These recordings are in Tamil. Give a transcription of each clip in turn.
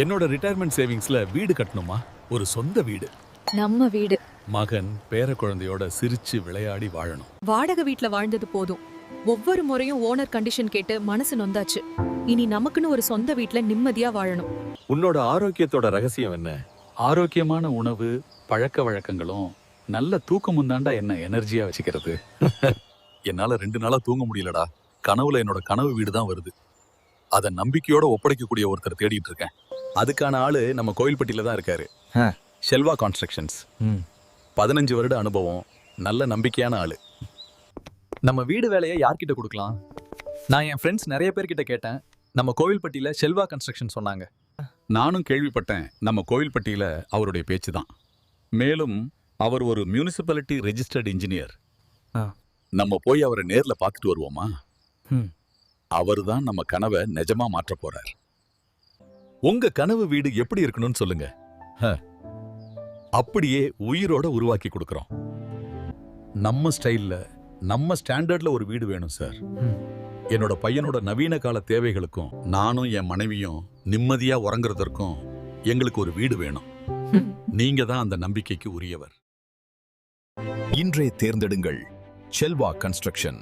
என்னோட ரிட்டையர்மெண்ட் சேவிங்ஸ்ல வீடு கட்டணுமா, ஒரு சொந்த வீடு. நம்ம வீடு. மகன் பேர குழந்தையோட சிரிச்சு விளையாடி வாழணும். வாடகை வீட்ல வாழ்ந்தது போதும். ஒவ்வொரு முறையும் ஓனர் கண்டிஷன் கேட்டு மனசு நொந்தாச்சு. இனி நமக்குன்னு ஒரு சொந்த வீட்ல நிம்மதியா வாழணும். உன்னோட ஆரோக்கியத்தோட ரகசியம் என்ன? ஆரோக்கியமான உணவு, பழக்க வழக்கங்களும் நல்ல தூக்கமும் தாண்டா என்ன எனர்ஜியா வச்சுக்கிறது. என்னால 2 நாளா தூங்க முடியலடா. கனவுல என்னோட கனவு வீடு தான் வருது. அத நம்பிக்கையோட ஒப்படைக்கக்கூடிய ஒருத்தர் தேடிட்டு இருக்கேன். அதுக்கான ஆளு நம்ம கோயில்பட்டியில தான் இருக்காரு. செல்வா கன்ஸ்ட்ரக்ஷன்ஸ். 15 வருட அனுபவம், நல்ல நம்பிக்கையான ஆளு. நம்ம வீடு வேலையை யார்கிட்ட கொடுக்கலாம்? நான் என் ஃப்ரெண்ட்ஸ் நிறைய பேர்கிட்ட கேட்டேன். நம்ம கோவில்பட்டியில செல்வா கன்ஸ்ட்ரக்ஷன் சொன்னாங்க. நானும் கேள்விப்பட்டேன். நம்ம கோயில்பட்டியில அவருடைய பேச்சு தான். மேலும் அவர் ஒரு மியூனிசிபாலிட்டி ரெஜிஸ்டர்ட் இன்ஜினியர். நம்ம போய் அவரை நேர்ல பார்த்துட்டு வருவோமா? அவர் தான் நம்ம கனவை நிஜமா மாற்ற போறார். உங்க கனவு வீடு எப்படி இருக்கணும்னு சொல்லுங்க. அப்படியே உயிரோட உருவாக்கி கொடுக்கறோம். நம்ம ஸ்டைல்ல, நம்ம ஸ்டாண்டர்ட்ல ஒரு வீடு வேணும் சார். என்னோட பையனோட நவீன கால தேவைகளுக்கும் நானும் என் மனைவியும் நிம்மதியா உறங்குறதற்கும் எங்களுக்கு ஒரு வீடு வேணும். நீங்க தான் அந்த நம்பிக்கைக்கு உரியவர். இன்றே தேர்ந்தெடுங்கள் செல்வா கன்ஸ்ட்ரக்ஷன்.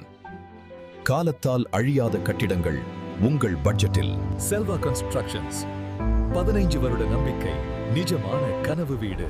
காலத்தால் அழியாத கட்டிடங்கள் உங்கள் பட்ஜெட்டில். செல்வா கன்ஸ்ட்ரக்ஷன்ஸ். 15 வருட நம்பிக்கை, நிஜமான கனவு வீடு.